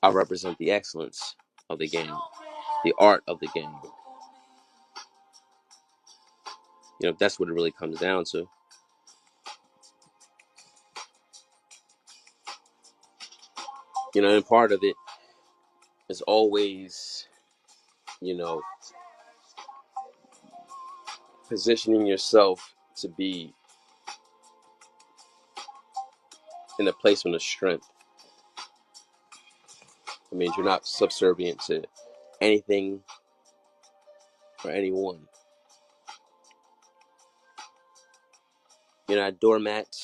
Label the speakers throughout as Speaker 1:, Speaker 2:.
Speaker 1: I represent the excellence of the game, the art of the game. That's what it really comes down to. And part of it is always, positioning yourself to be in a placement of strength. I mean, you're not subservient to anything or anyone. You're not a doormat.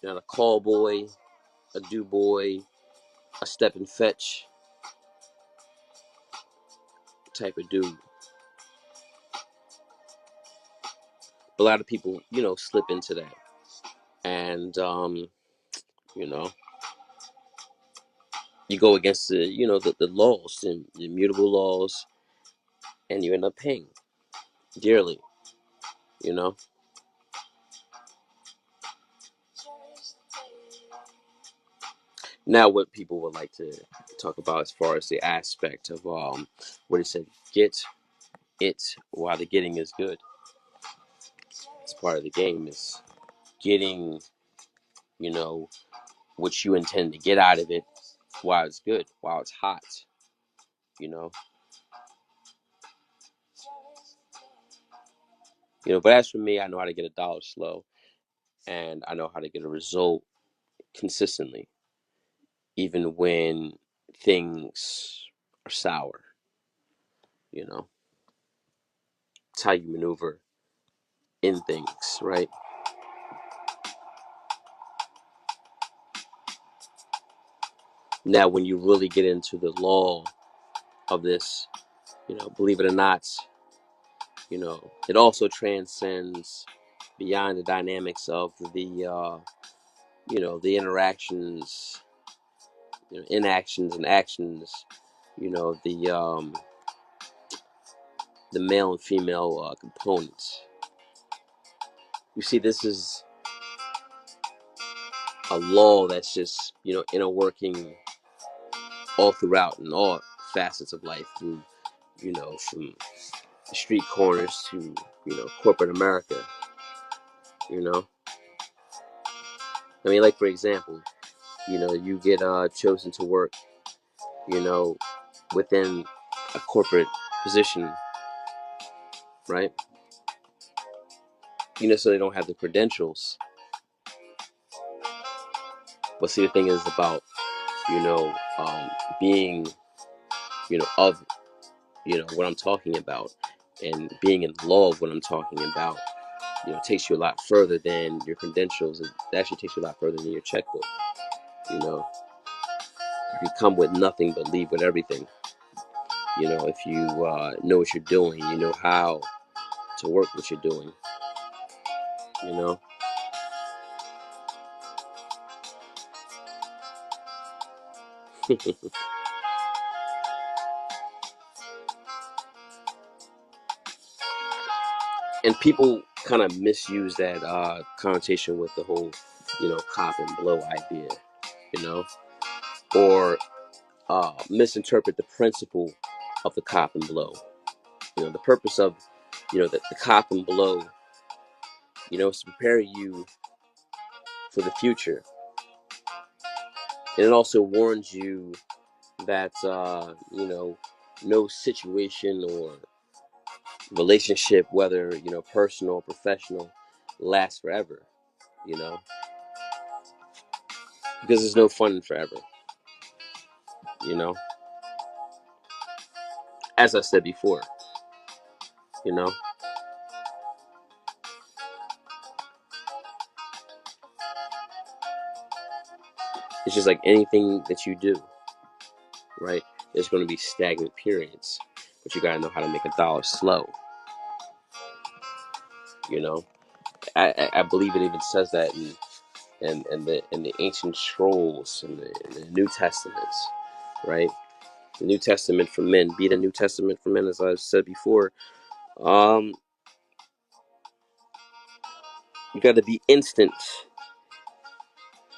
Speaker 1: You're not a call boy, a do boy, a step and fetch type of dude. A lot of people, slip into that. And, you go against the laws, the immutable laws, and you end up paying dearly, Now, what people would like to talk about as far as the aspect of what it said, get it while the getting is good. It's part of the game, is getting, what you intend to get out of it while it's good, while it's hot, But as for me, I know how to get a dollar slow, and I know how to get a result consistently, even when things are sour. It's how you maneuver in things, right? Now, when you really get into the law of this, believe it or not, it also transcends beyond the dynamics of the interactions, inactions and actions, the male and female components. You see, this is a law that's just, inner working all throughout in all facets of life, from, from the street corners to, corporate America, I mean, like, for example, you get chosen to work, within a corporate position, right? You necessarily don't have the credentials. But see, the thing is about, being, of, what I'm talking about, and being in law of what I'm talking about, takes you a lot further than your credentials. It actually takes you a lot further than your checkbook. You come with nothing but leave with everything. If you know what you're doing, you know how to work what you're doing. And people kind of misuse that connotation with the whole, cop and blow idea, or misinterpret the principle of the cop and blow. The purpose of, the cop and blow, is to prepare you for the future. And it also warns you that, no situation or relationship, whether, personal or professional, lasts forever, because there's no fun forever, as I said before, you know, it's just like anything that you do, right? There's going to be stagnant periods, but you got to know how to make a dollar slow, I believe it even says that in the ancient scrolls in the New Testaments, right? The New Testament for men, be the New Testament for men, as I've said before. You got to be instant,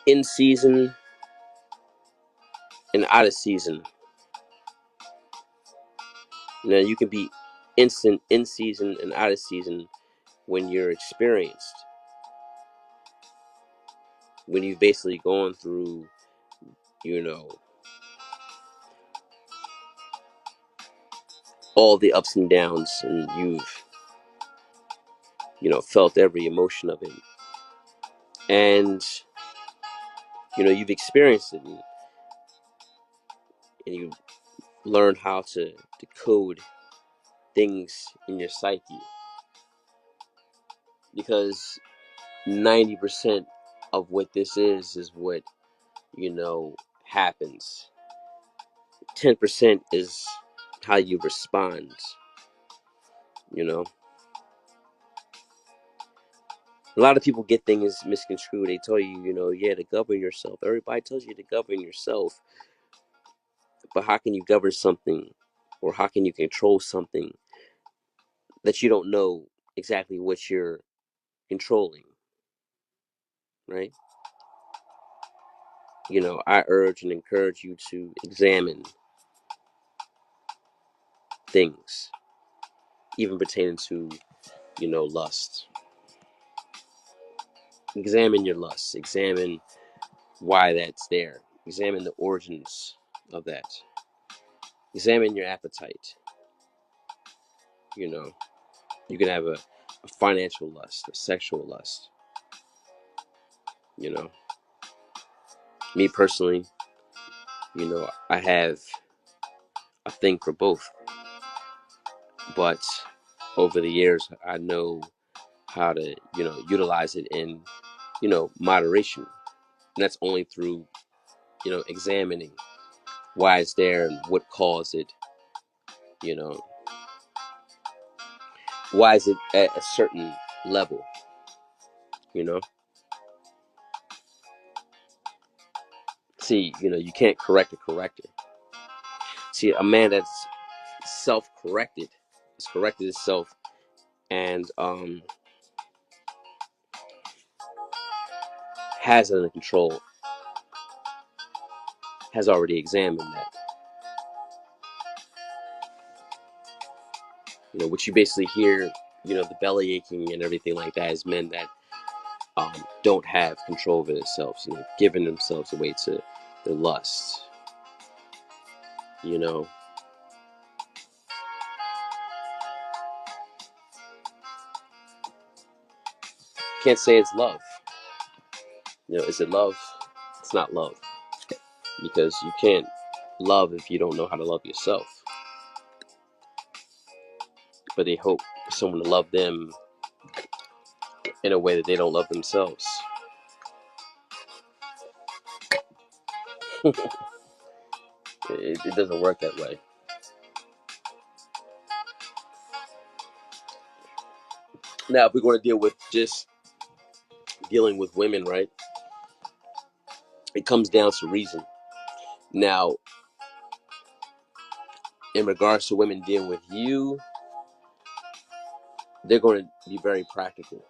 Speaker 1: in season, and out of season. Now you can be instant in season and out of season when you're experienced, when you've basically gone through, you know, all the ups and downs, and you've, you know, felt every emotion of it, and you know, you've experienced it, and you learn how to decode things in your psyche, because 90% of what this is what, you know, happens. 10% is how you respond, you know. A lot of people get things misconstrued. They tell you, you know, yeah, to govern yourself. Everybody tells you to govern yourself, but how can you govern something, or how can you control something that you don't know exactly what you're controlling, right? You know, I urge and encourage you to examine things, even pertaining to, you know, lust. Examine your lust. Examine why that's there. Examine the origins of that. Examine your appetite. You know, you can have a financial lust, a sexual lust. You know, me personally, you know, I have a thing for both. But over the years, I know how to, you know, utilize it in, you know, moderation. And that's only through, you know, examining why it's there and what caused it, you know, why is it at a certain level, you know. See, you know, you can't correct a corrector. See, a man that's self-corrected, has corrected itself, and has it under control, has already examined that. You know, what you basically hear, you know, the belly aching and everything like that, is men that don't have control over themselves, and they've given themselves away to their lust. You know, can't say it's love. You know, is it love? It's not love, because you can't love if you don't know how to love yourself. But they hope for someone to love them in a way that they don't love themselves. It doesn't work that way. Now, if we're going to deal with just dealing with women, right? It comes down to reason. Now, in regards to women dealing with you, they're going to be very practical,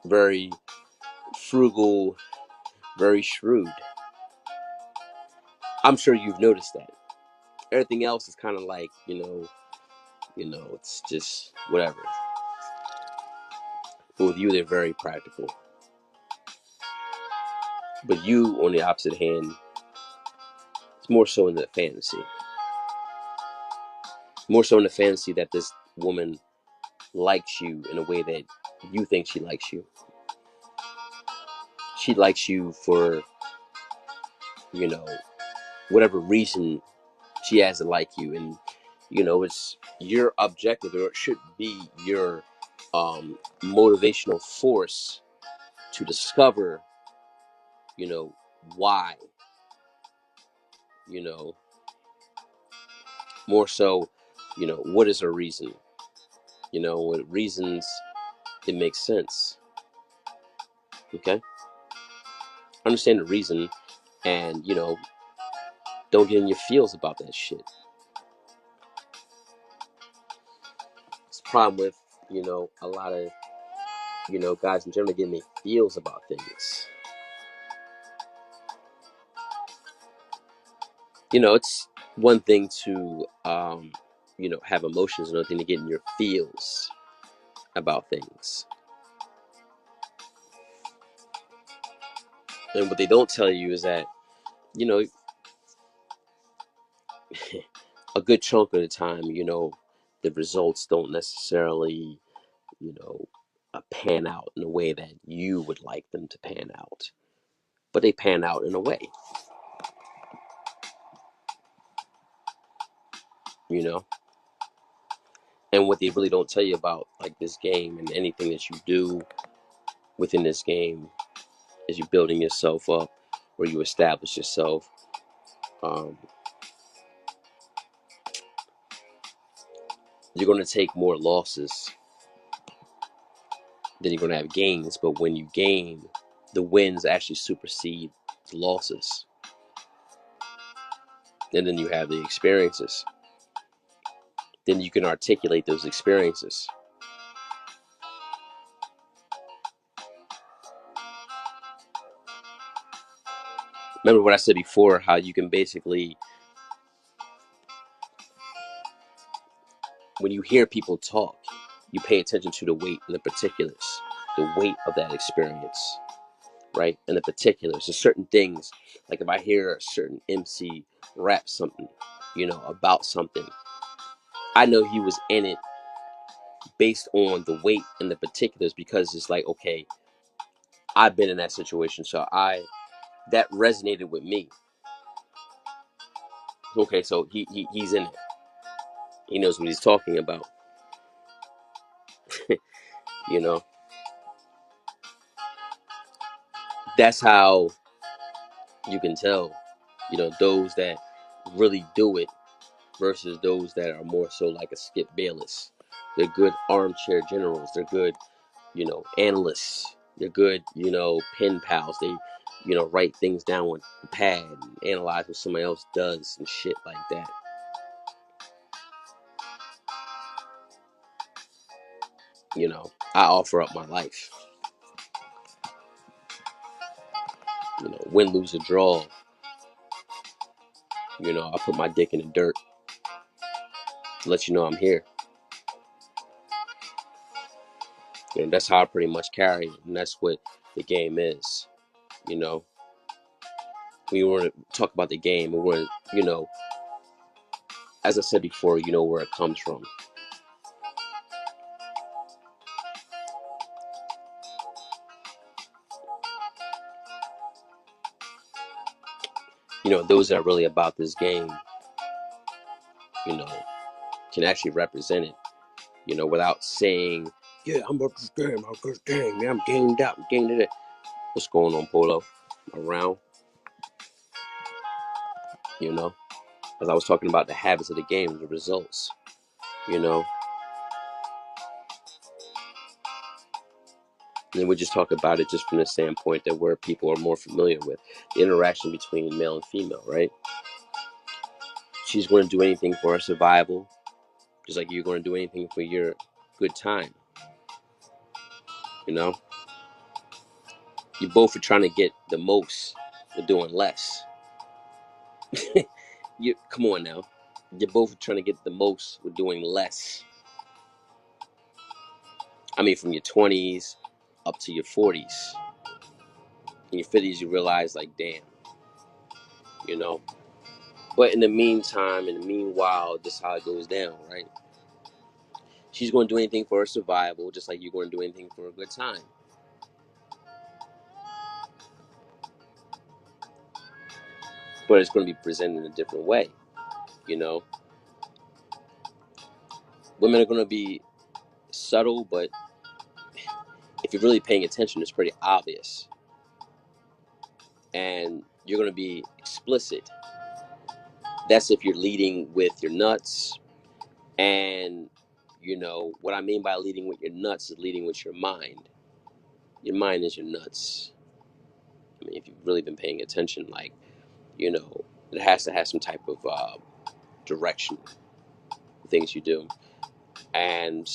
Speaker 1: very frugal, very shrewd. I'm sure you've noticed that. Everything else is kind of like, it's just whatever. But with you, they're very practical. But you, on the opposite hand, it's more so in the fantasy. More so in the fantasy that this woman likes you in a way that you think she likes you. She likes you for, you know, whatever reason she has to like you. And, you know, it's your objective, or it should be your motivational force to discover, you know, why, you know, more so, you know, what is her reason? You know, what reasons it makes sense. Okay? Understand the reason, and, you know, don't get in your feels about that shit. It's a problem with, you know, a lot of, you know, guys in general getting their feels about things. It's one thing to have emotions, another thing to get in your feels about things. And what they don't tell you is that, you know, a good chunk of the time, the results don't necessarily, you know, pan out in a way that you would like them to pan out, but they pan out in a way, you know. And what they really don't tell you about, like, this game and anything that you do within this game, is you building yourself up, where you establish yourself. Um, you're going to take more losses than you're going to have gains, but when you gain, the wins actually supersede the losses, and then you have the experiences. Then you can articulate those experiences. Remember what I said before, how you can basically, when you hear people talk, you pay attention to the weight and the particulars, the weight of that experience, right? And the particulars. There's certain things, like if I hear a certain MC rap something, about something, I know he was in it based on the weight and the particulars, because it's like, okay, I've been in that situation, so that resonated with me. Okay, so he's in it. He knows what he's talking about. you know that's how you can tell, those that really do it versus those that are more so like a Skip Bayless. They're good armchair generals. They're good, analysts. They're good, pen pals. They, write things down with a pad and analyze what somebody else does and shit like that. I offer up my life. Win, lose, or draw. I put my dick in the dirt to let you know I'm here. That's how I pretty much carry it, and that's what the game is. We want to talk about the game, we want to, as I said before, where it comes from. Those that are really about this game, you know, can actually represent it, without saying, yeah, I'm about this game, man, I'm gamed out, I'm gamed it. What's going on, Polo? Around, as I was talking about the habits of the game, the results, you know. And we just talk about it just from the standpoint that where people are more familiar with the interaction between male and female, right? She's going to do anything for her survival, just like you're going to do anything for your good time. You both are trying to get the most, but doing less. You come on now. You're both trying to get the most, with doing less. I mean, from your 20s up to your 40s. In your 50s, you realize, like, damn, you know. But in the meantime, in the meanwhile, this is how it goes down, right? She's going to do anything for her survival, just like you're going to do anything for a good time. But it's going to be presented in a different way, Women are going to be subtle, but if you're really paying attention, it's pretty obvious. And you're going to be explicit. That's if you're leading with your nuts. And, what I mean by leading with your nuts is leading with your mind. Your mind is your nuts. I mean, if you've really been paying attention, like, it has to have some type of direction, things you do. And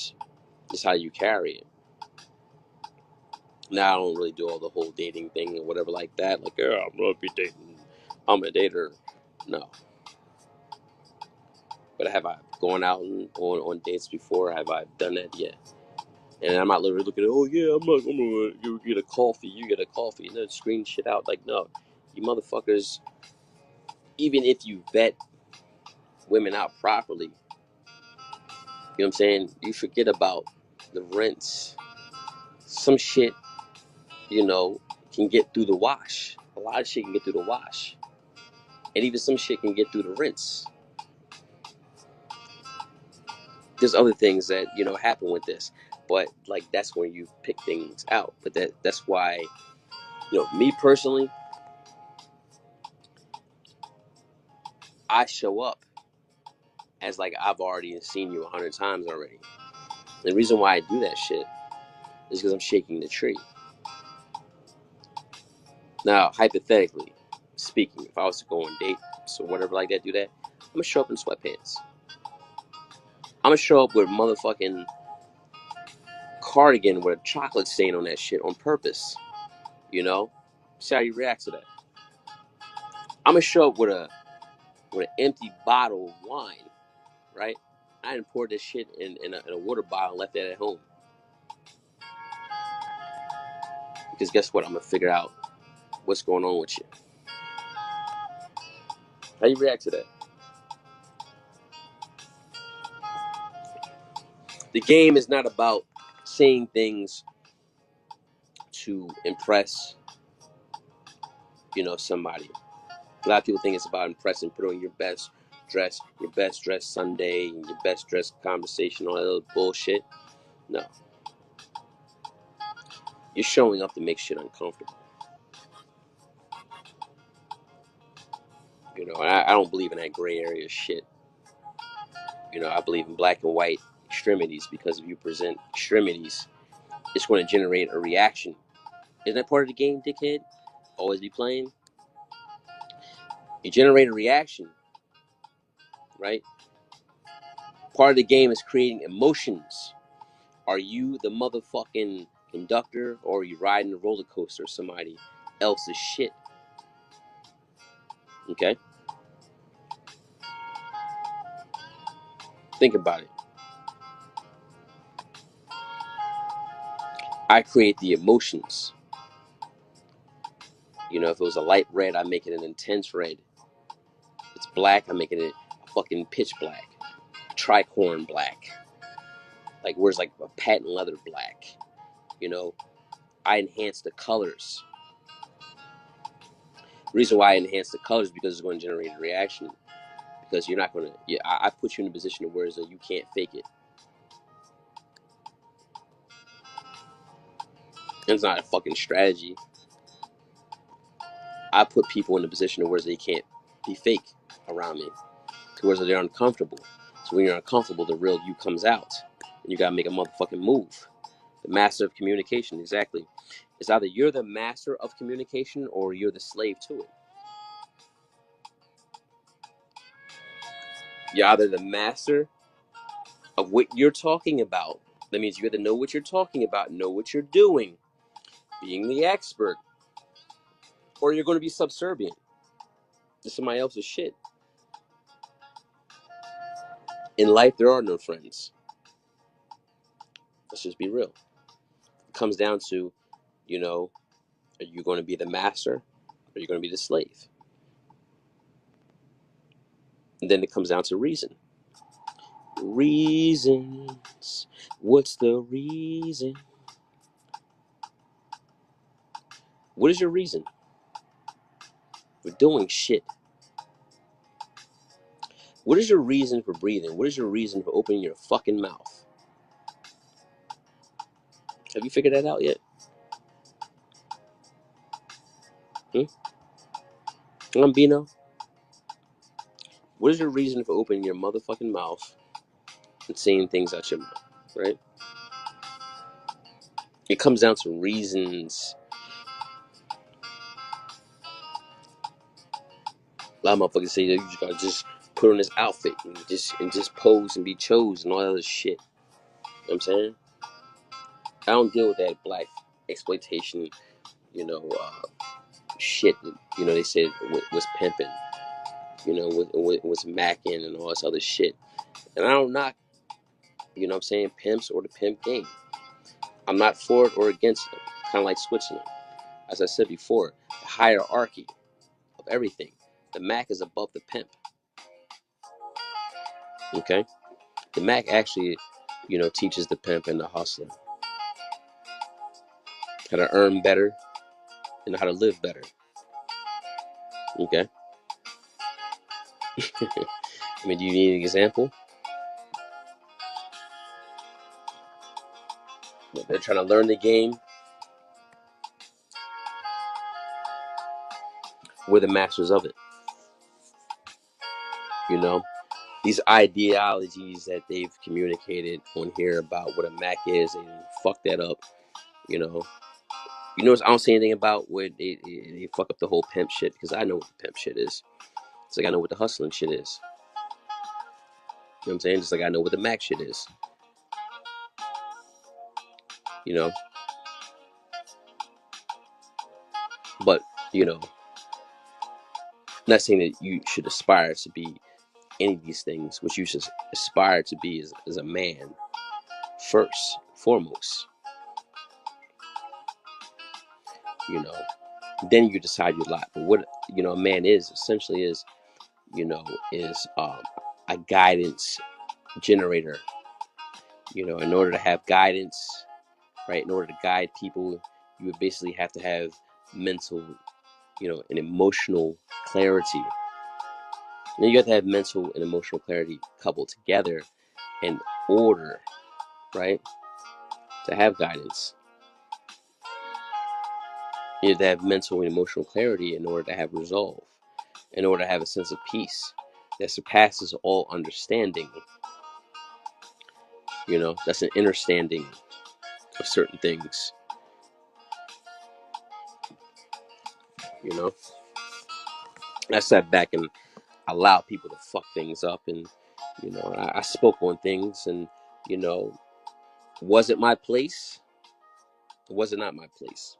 Speaker 1: it's how you carry it. Now, I don't really do all the whole dating thing or whatever like that. Like, I'm going to be dating. I'm a dater. No. But have I gone out and on dates before? Have I done that yet? And I'm not literally looking at, oh yeah, I'm gonna get a coffee, you get a coffee, and then screen shit out. Like, no, you motherfuckers, even if you vet women out properly, you know what I'm saying, you forget about the rents. Some shit, you know, can get through the wash. A lot of shit can get through the wash. And even some shit can get through the rinse. There's other things that, you know, happen with this. But like that's when you pick things out. But that's why, you know, me personally, I show up as like I've already seen you 100 times already. The reason why I do that shit is because I'm shaking the tree. Now, hypothetically speaking, if I was to go on dates or whatever like that, do that, I'm gonna show up in sweatpants. I'm gonna show up with a motherfucking cardigan with a chocolate stain on that shit on purpose. You know? See how you react to that. I'm gonna show up with an empty bottle of wine, right? I didn't pour this shit in a water bottle and left that at home. Because guess what? I'm gonna figure out what's going on with you. How you react to that? The game is not about saying things to impress, you know, somebody. A lot of people think it's about impressing, put on your best dress Sunday, and your best dress conversation, all that other bullshit. No. You're showing up to make shit uncomfortable. You know, I don't believe in that gray area shit. You know, I believe in black and white extremities, because if you present extremities, it's going to generate a reaction. Isn't that part of the game, dickhead? Always be playing. You generate a reaction, right? Part of the game is creating emotions. Are you the motherfucking conductor, or are you riding a roller coaster or somebody else's shit? Okay? Think about it. I create the emotions. You know, if it was a light red, I make it an intense red. If it's black, I'm making it a fucking pitch black. Tricorn black. Like, where's like a patent leather black? You know, I enhance the colors. The reason why I enhance the colors is because it's going to generate a reaction. Because you're not going to, yeah, I put you in a position where you can't fake it. And it's not a fucking strategy. I put people in a position where they can't be fake around me, to where they're uncomfortable. So when you're uncomfortable, the real you comes out, and you gotta make a motherfucking move. The master of communication, exactly. It's either you're the master of communication or you're the slave to it. You're either the master of what you're talking about. That means you have to know what you're talking about, know what you're doing, being the expert, or you're going to be subservient to somebody else's shit. In life, there are no friends. Let's just be real. It comes down to, you know, are you going to be the master, or are you going to be the slave? And then it comes down to reason. Reasons. What's the reason? What is your reason for doing shit? What is your reason for breathing? What is your reason for opening your fucking mouth? Have you figured that out yet? Bino? What is your reason for opening your motherfucking mouth and saying things out your mouth, right? It comes down to reasons. A lot of motherfuckers say that you just gotta just put on this outfit and just pose and be chose and all that other shit. You know what I'm saying? I don't deal with that black exploitation, you know, shit that, you know, they said was pimping, you know, was macking and all this other shit. And I don't knock, you know what I'm saying, pimps or the pimp game. I'm not for it or against them. Kind of like Switzerland. As I said before, the hierarchy of everything. The Mack is above the pimp. Okay? The Mack actually, you know, teaches the pimp and the hustler how to earn better and how to live better. Okay? I mean, do you need an example? They're trying to learn the game. We're the masters of it. You know? These ideologies that they've communicated on here about what a Mac is, and fuck that up. You know? You notice I don't say anything about where they fuck up the whole pimp shit, because I know what the pimp shit is. It's like I know what the hustling shit is. You know what I'm saying? Just like I know what the Mac shit is. You know? But, you know, not saying that you should aspire to be any of these things. What you should aspire to be is a man first, foremost. You know, then you decide your lot. But what, you know, a man is essentially is, you know, is a guidance generator. You know, in order to have guidance, right? In order to guide people, you would basically have to have mental, you know, and emotional clarity. And you have to have mental and emotional clarity coupled together in order, right, to have guidance. You have to have mental and emotional clarity in order to have resolve, in order to have a sense of peace that surpasses all understanding. You know, that's an understanding of certain things. You know, I sat back and allowed people to fuck things up, and you know, I spoke on things, and you know, was it my place? Was it not my place?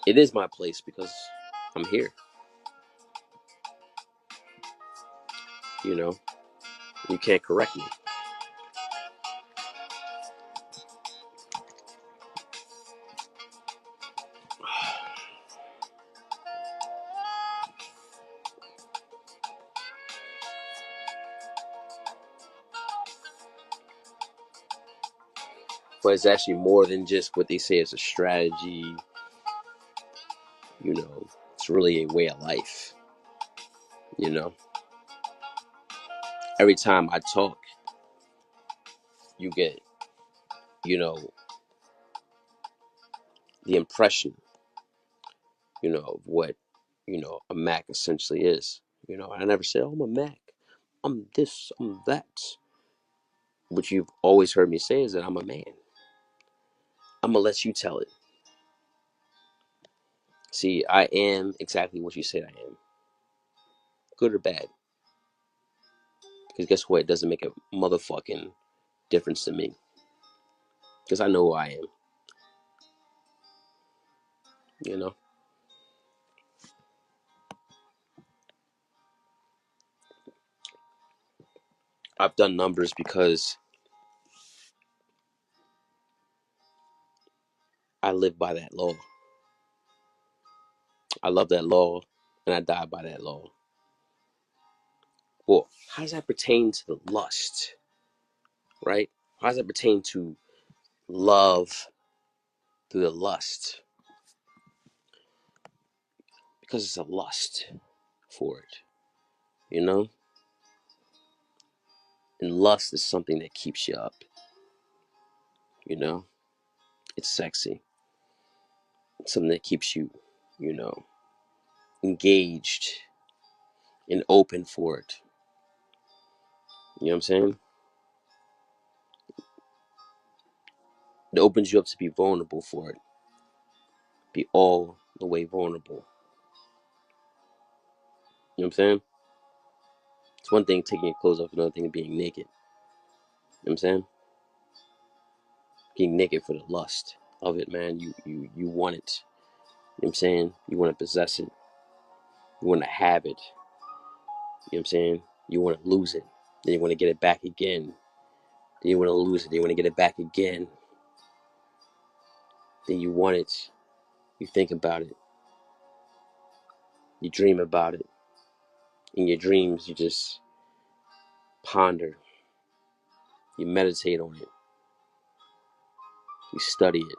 Speaker 1: It is my place because I'm here. You know, you can't correct me. But it's actually more than just what they say is a strategy. You know, it's really a way of life. You know, every time I talk, you get, you know, the impression, you know, of what, you know, a Mac essentially is. You know, I never said, oh, I'm a Mac. I'm this, I'm that. What you've always heard me say is that I'm a man. I'm going to let you tell it. See, I am exactly what you said I am. Good or bad. Because guess what? It doesn't make a motherfucking difference to me. Because I know who I am. You know? I've done numbers because I live by that law. I love that law, and I die by that law. Well, how does that pertain to the lust, right? How does that pertain to love through the lust? Because it's a lust for it, you know? And lust is something that keeps you up, you know? It's sexy. It's something that keeps you, you know, engaged and open for it. You know what I'm saying? It opens you up to be vulnerable for it. Be all the way vulnerable. You know what I'm saying? It's one thing taking your clothes off, another thing being naked. You know what I'm saying? Being naked for the lust of it, man. You want it. You know what I'm saying? You want to possess it. You want to have it. You know what I'm saying? You want to lose it. Then you want to get it back again. Then you want to lose it. Then you want to get it back again. Then you want it. You think about it. You dream about it. In your dreams, you just ponder. You meditate on it. You study it.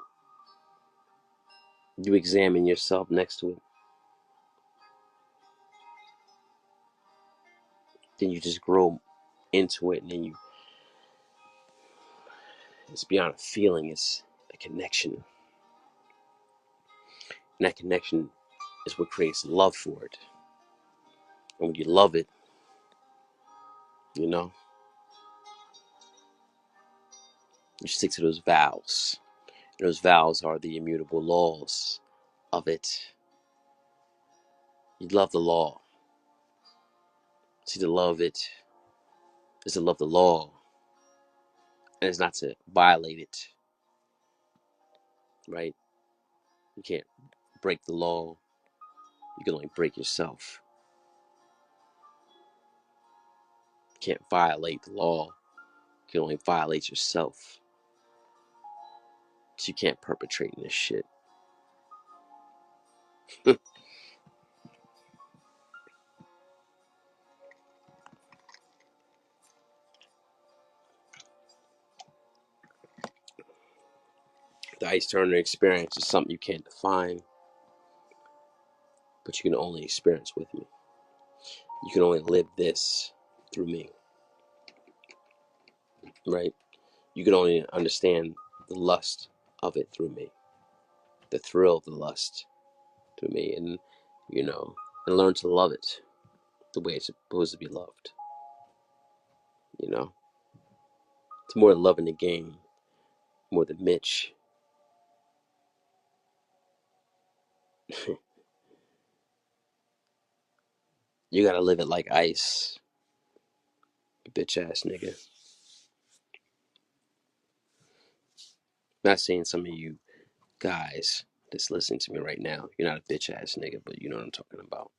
Speaker 1: You examine yourself next to it. Then you just grow into it, and then it's beyond a feeling, it's a connection. And that connection is what creates love for it. And when you love it, you know, you stick to those vows. And those vows are the immutable laws of it. You love the law. See, to love it is to love the law. And it's not to violate it, right? You can't break the law. You can only break yourself. You can't violate the law. You can only violate yourself. So you can't perpetrate this shit. The Ice Turner experience is something you can't define, but you can only experience with me. You can only live this through me, right? You can only understand the lust of it through me, the thrill of the lust through me, and and learn to love it the way it's supposed to be loved. It's more than loving the game, more than Mitch. You gotta live it like Ice, bitch ass nigga. Not saying some of you guys that's listening to me right now, you're not a bitch ass nigga, but you know what I'm talking about.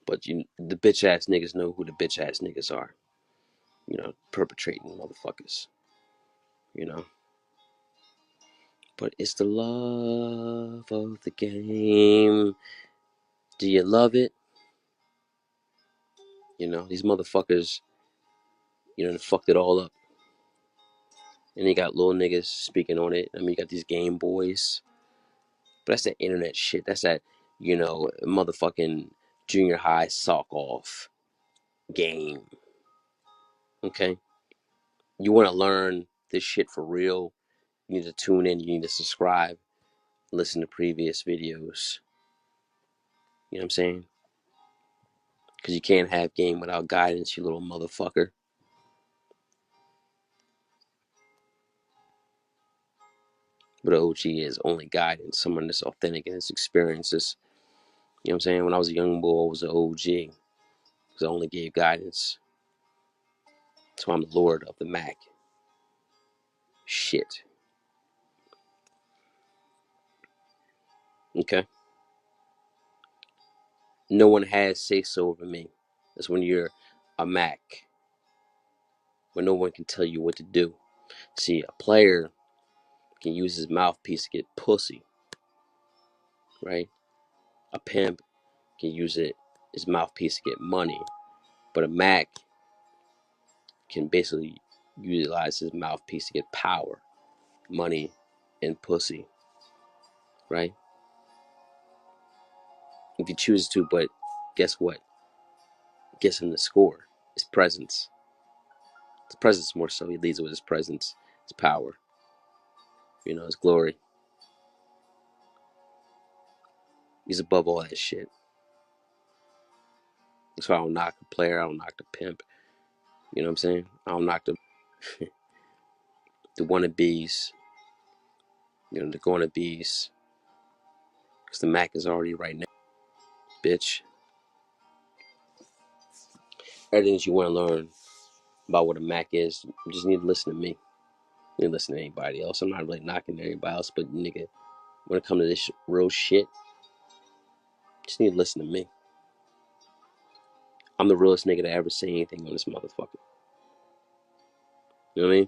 Speaker 1: But the bitch ass niggas know who the bitch ass niggas are. Perpetrating motherfuckers. You know. But it's the love of the game. Do you love it? These motherfuckers, they fucked it all up. And you got little niggas speaking on it. I mean, you got these Game Boys. But that's that internet shit. That's that, motherfucking junior high sock off game. Okay? You want to learn this shit for real? You need to tune in. You need to subscribe. Listen to previous videos. You know what I'm saying? Because you can't have game without guidance, you little motherfucker. But OG is only guidance. Someone that's authentic in his experiences. You know what I'm saying? When I was a young boy, I was an OG. Because I only gave guidance. So I'm the Lord of the Mack. Shit. Okay? No one has say-so over me. That's when you're a Mack. When no one can tell you what to do. See, a player can use his mouthpiece to get pussy. Right? A pimp can use his mouthpiece to get money. But a Mack can basically utilize his mouthpiece to get power, money, and pussy. Right? If he chooses to, but guess what? Gets him the score. His presence. His presence more so. He leads with his presence, his power, his glory. He's above all that shit. That's why I don't knock the player. I don't knock the pimp. You know what I'm saying? I don't knock the wannabes. The gonnabes. Because the Mac is already right now. Bitch. Everything that you want to learn about what a Mac is, you just need to listen to me. You need to listen to anybody else. I'm not really knocking anybody else, but nigga, when it comes to this real shit, you just need to listen to me. I'm the realest nigga to ever say anything on this motherfucker. You know what I mean?